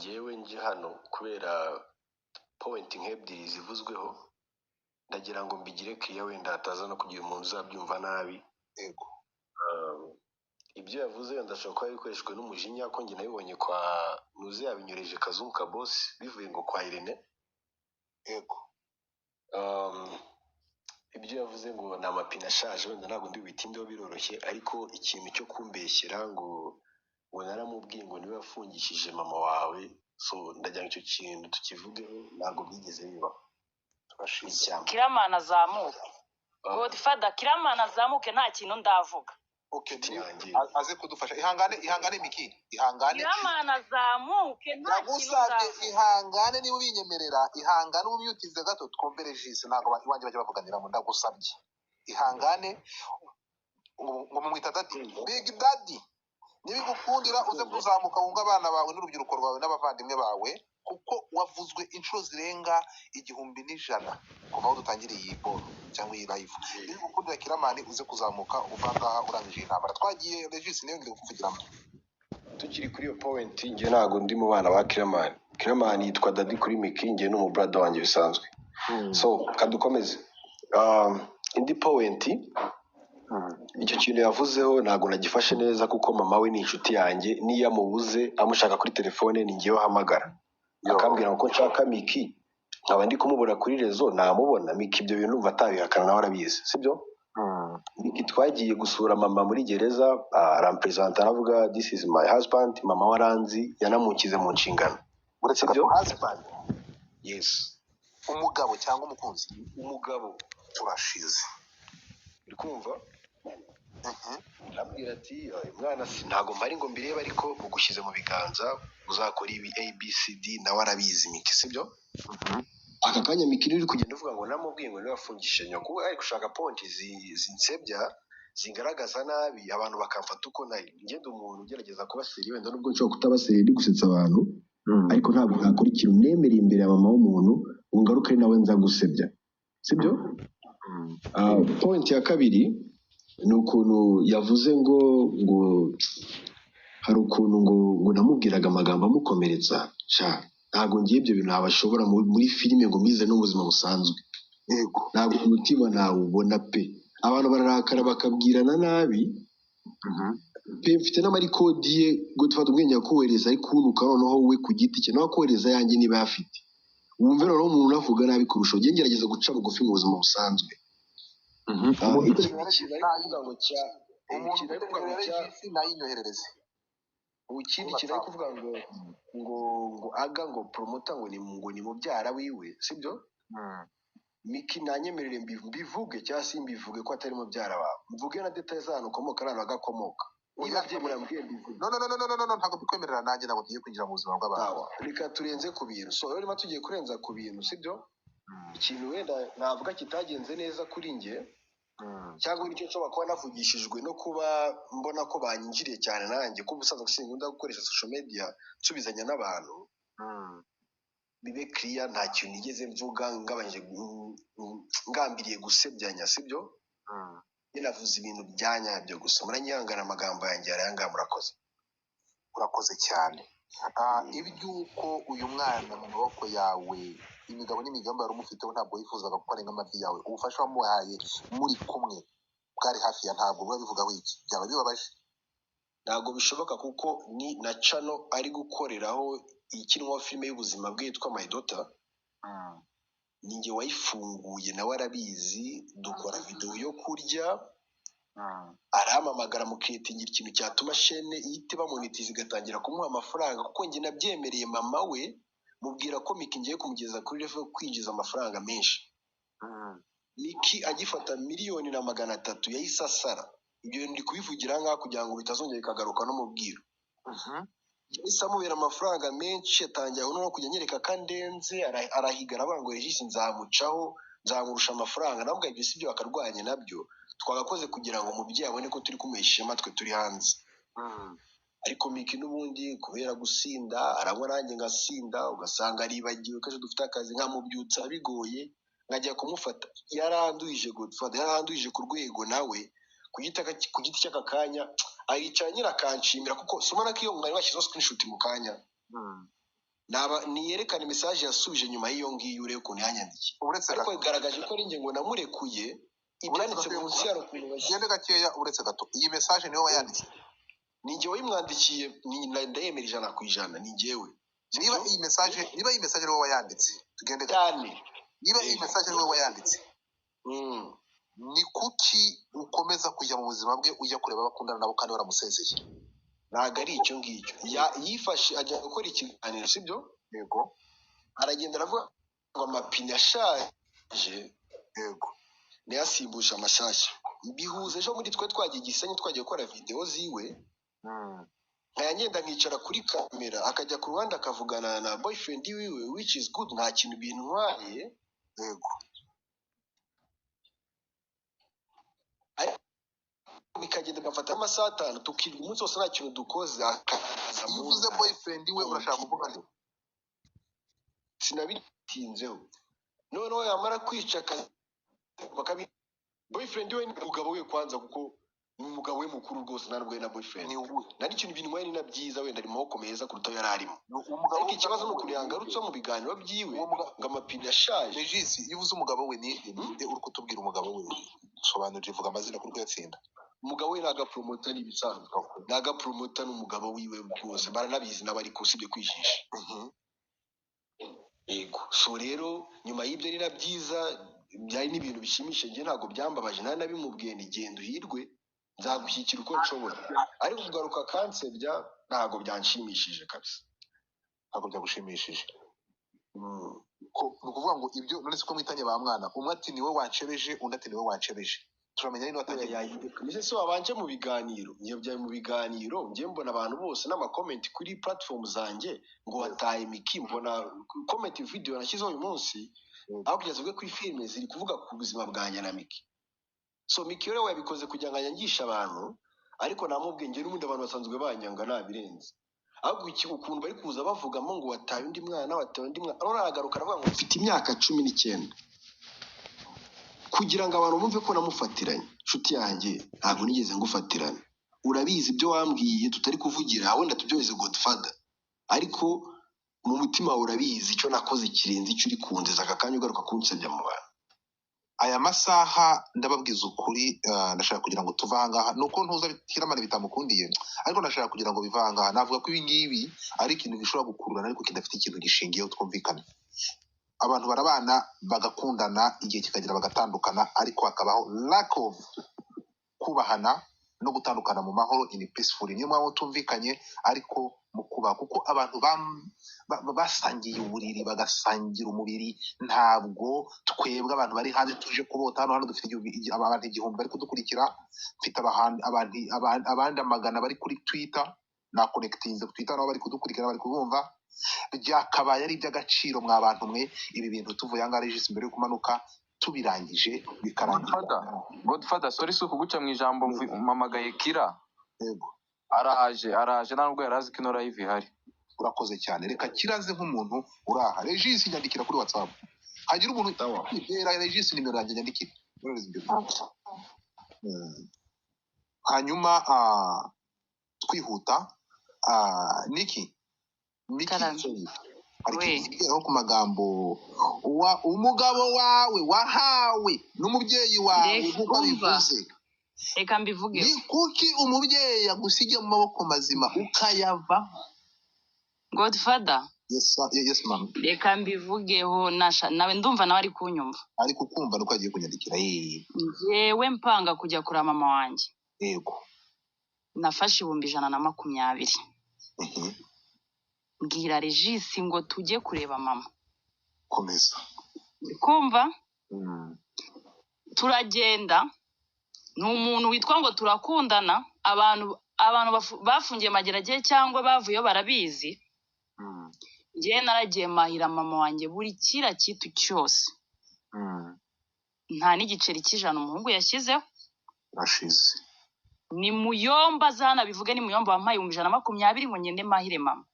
ngewe nje hano kubera point nk'ebyiri zivuzweho ndagira ngo mbigire clear wenda hataza no kugira umuntu uzabyumva nabi. Yego. Ibyo yavuze ndashaka ko yabikoreshwe n'umujinya ko njye nabibonye kwa Nuze yabinyoreje Kazungu Boss bivuye ngo kwa Irene. Yego. Ibyo yavuze ngo ni amapine ashaje wenda ntabwo ndi bitindeho biroroshye, ariko ikintu cyo kumbeshyera ngo naramubwiye ngo niwe wafungishije mama wawe, so ndagira ngo icyo kintu tukivugeho, ntabwo byigeze biba. Kiramana azamuke. Godfather Kiramana azamuke nta kintu ndavuga. Okay, aze kudufasha. Ihangane Miki. Ihangane. Kiramana azamuke nta kintu ndavuga. Ihangane niba ubinyemerera, ihangane umyutize gato twumvere Jisi, ntabwo iwanjye bajya bavuganira mu ndagusabye. Ihangane ngo mumwita Daddy. Big Daddy. Nibigukundira uze kuzamuka wunga abana bawe n'urubyiruko rwawe n'abavandimwe bawe, kuko wavuzwe inshuro zirenga 1,100 kuva aho dutangiriye iyi ball cyangwa iyi live. Nibigukundira Kiramani uze kuzamuka uvangaha urangije intambara. Twagiye Regis niyo ngire kuvugiramo. Tukiri kuri iyo point, nge ntabwo ndi mu bana ba Kiramani. Kiramani yitwa Daddy kuri Miki, nge n'umu brother wanjye bisanzwe. So kadukomeze. Indi point, icyo kintu yavuzeho ntabwo nagifashe neza kuko mama we ni inshuti yanjye, niyo amubuze amushaka kuri telefone ni ngewe ahamagara akambwira ngo nshaka Miki, nkaba ndi kumubura kuri rezo namubona. Miki ibyo bintu numva atabihakana nawe arabizi, sibyo? Miki twagiye gusura mama muri gereza, arampresenta aravuga this is my husband, mama waranzi yanamukize mu nshingano. Uretse ibyo husband, yes, umugabo cyangwa umukunzi, umugabo turashize. uri kumva? Arabwira ati mwana ntago mpari ngo mbirebe, ariko mugushyize mu biganza uzakora ibi ABCD nawe arabizi Miki, sibyo? Aka kanya Miki uri kugenda uvuga ngo namubwiye ngo niwe wafungishije nyoko, ari gushaka ponti zinsebya zingaragaza nabi abantu bakamfata uko nari ngenda umuntu ugerageza kuba seri, wenda nubwo nshobora kutaba seri ndi gusetsa abantu, ariko ntabwo nakora ikintu nemereye imbere ya mama w'umuntu ungaruka ari nawe nza gusebya, sibyo? Point ya kabiri ni ukuntu yavuze ngo hari ukuntu ngo namubwiraga amagambo amukomeretsa. Ntabwo ngiye ibyo bintu nabashobora muri filime ngo mbize n'ubuzima busanzwe. Yego. Ntabwo umutima nawubona pe. Abantu bararakara bakabwirana nabi. Pe mfite n'amarikodi ye Godfather ubwenge yakohereza ariko unuka noneho we ku giti cye nawe akohereza yanjye niba yafite. Wumve noneho umuntu avuga nabi kurusha ugiye ngerageza guca bugufi mu buzima busanzwe. Ikindi kintu ari kuvuga ngo aga ngo promota ngo ni mubyara wiwe, sibyo? Miki nanyemerere mbivuge cyangwa se mbivuge ko atari mubyara wawe, mvuge na details z'ahantu ukomoka n'ahantu agakomoka. Niba byemera mbwiye mbivuge. No, ntabwo bikwemerera nanjye ntabwo tugiye kwinjira mu buzima bw'abantu. Reka turenze ku bintu. So rero niba tugiye kurenza ku bintu, sibyo? Ikintu wenda navuga kitagenze neza kuri nge, cyangwa nicyo nshobora kuba navugishijwe no kuba mbona ko banyinjiriye cyane nanjye, ko ubusanzwe sinkunda gukoresha social media nsubizanya n'abantu, bibe clear nta kintu nigeze mvuga ngambiriye gusebyanya, sibyo? Navuze ibintu byanyabyo gusa, muranyihangana amagambo yanjye yarayanga. Urakoze cyane. Ibyuko uyu mwana mu maboko yawe imigabo n'imigambi yari umufiteho ntabwo yifuzaga ko arenga amavi yawe, ubufasha wamuhaye muri kumwe bwari hafi ya ntabwo biba bivugaho iki, byaba bibabaje? Ntabwo bishoboka kuko ni na channel ari gukoreraho ikinwa filime y'ubuzima bwe yitwa My Daughter. Ninjye wayifunguye nawe arabizi, dukora video yo kurya, arampamagara mukitingira ikintu cyatuma chaîne ihita bamonetize igatangira kumuha amafaranga, kuko njye nabyemereye mama we mubwira ko Miki ngiye kumugeza kuri level yo kwinjiza amafaranga menshi. Miki agifata 1,300,000 yahise asara. Ibyo ndi kubivugira ngaha kugira ngo bitazongera ikagaruka no mubwira. Yahise amubera amafaranga menshi, yatangiye no kujya nyereka kandenze, arahigara abango Regis nzamucaho nzamurusha amafaranga, nabwo ibyo sibyo bakarwanye nabyo. Twagakoze kugira ngo umubyeyi abone ko turi kumesha amatwe turi hanze. Ariko Miki n'ubundi kubera gusinda arabona nanjye ngasinda, ugasanga aribagiwe ko dufite akazi nkamubyutsa bigoye, nkajya kumufata. Yaranduije Godfather, yaranduije ku rwego nawe ku giti cy'aka kanya aricara nyira akanshimira, kuko somana ko iyo mwari washyizeho screenshot mu kanya niyerekana message yasubije nyuma y'iyo ngiyo urebe ukuntu yanyandikiye uretse ariko igaragaje ko ari njye ngo namurekuye ibyanditse munsi ya gende gakeya uretse gato iyi message niwe wayanditse ni njye wayimwandikiye ndayemera 100%, ni njyewe niba iyi message niwe wayanditse tugende cyane niba iyi message niwe wayanditse ni kuki ukomeza kujya mu buzima bwe ujya kureba abakundana nabo kandi baramusezeye ntago ari icyo ngicyo yifashe ajya gukora ikiganiro sibyo yego aragenda aravuga ngo amapine ashaje yego niyo asimbusha amashyashya bihuze ejo muri twe twagiye Gisenyi twagiye gukora video ziwe nkayagenda nkicara kuri kamera akajya ku ruhande akavugana na boyfriend wiwe which is good nta kintu bintwaye yego bikagenda bigafata amasaha 5 tukirwa umunsi wose nta kintu dukoze akaza muze boyfriend we urashaka kuvuga nde sinabitinzeho noneho yamara kwica bakabi boyfriend we ni umugabo we kwanza kuko ni umugabo we mukuru rwose ntabwo na boyfriend nari ikintu bintu ni na byiza wenda ari maboko meza kuruta yararimo ariko ikibazo ni ukuri yangarutse mu biganiro byiwe ngo amapine ashaje Regis yivuze umugabo we ni uri kutubwira umugabo we sobanurira vuga amazina kuri kwetsinda umugabo we naga promoter n'ibisanzwe naga promoter n'umugabo wiwe rwose baranabizi nabari kusibye kwishisha yego so rero nyuma y'ibyo rira byiza byari n'ibintu bishimishije nge ntago byambabaje nta nabimubwiye ni gendo hirwe nzagushyikira uko nshobora ariko kugaruka kansebya ntago byanshimishije kabisa ntago byagushimishije ko nukuvuga ngo ibyo none siko mwitanye ba mwana umwe ati niwe wancebeje undi ati niwe wancebeje turamenya ni watangiye yayidekanije se wabanje mu biganiro ngiye byaye mu biganiro ngiye mbona abantu bose n'ama comment kuri platform zanjye ngo wataye Miki mbona comment video nashyizeho uyu munsi aho kugeza ubwo kuri filme ziri kuvuga ku buzima bwanjye na Miki so Miki rero yabikoze kugira ngo yangishe abantu ariko namubwenge n'ubundi abantu basanzwe banyanga nabirenze ahubwo ukuntu bari kuza bavugamo ngo wataye undi mwana none aragaruka aravuga ngo mfite imyaka 19 kugira ngo abantu bumve ko namufatiranye nshuti yanjye ntabwo nigeze ngufatirana urabizi ibyo wambwiye tutari kuvugira wenda tubyoze Godfather ariko mu mutima urabizi icyo nakoze kirenze icyo uri kunzeza akakanya ugaruka kunsebya mu bantu aya masaha ndababwiza ukuri ndashaka kugira ngo tuvangaha nuko ntuza bikiramana bitamukundiye ariko ndashaka kugira ngo bivangaha navuga ko ibi ngibi ari ikintu gishobora gukururana ariko kidafite ikintu gishingiyeho twumvikana abantu barabana bagakundana igihe kikagira bagatandukana ariko hakabaho lack of kubahana no gutandukana mu mahoro in peaceful niyo mpamvu tumvikanye ariko mu kuba kuko abantu basangiye uburiri bagasangira umubiri ntabwo twebwe abantu bari hanze tuje kubota hano dufite abantu igihumbi bari kudukurikira mfite abandi amagana bari kuri Twitter na connectinze Twitter nabo bari kudukurikira bari kubumva byakabaye ari iby'agaciro mwa bantu mwe ibi bintu tuvuye anga Regis mbere yo kumanuka tubirangije bikarangira Godfather sorry suko guca mu ijambo mpamagaye Kira yego araje ntabwo yarazi ko ino live ihari urakoze cyane reka kiraze nk'umuntu uraha Regis nyandikira kuri WhatsApp hagira umuntu ibera Regis nimero yanjye nyandikira hanyuma twihuta Niki ariko ku magambo umugabo wawe wahawe n'umubyeyi wawe nk'uko bivuze reka mbivuge ni kuki umubyeyi yagusigiye mu maboko mazima ukayava Godfather yes ma'am reka mbivugeho nawe ndumva nawe ari kunyumva ariko kumva nuko agiye kunyandikira yewe mpanga kujya kuri mama wanjye yego nafashe 120 mbwira Regis ngo tujye kureba mama komeza kumva turagenda ni umuntu witwa ngo turakundana abantu bafungiye mageragere cyangwa bavuyeyo barabizi ngiye naragiye mahira mama wanjye buri kira kitu cyose nta n'igiceri cy'ijana umuhungu yashyizeho rashize ni muyomba zana bivuge ni muyomba wampaye 120 ngo ngende mahire mama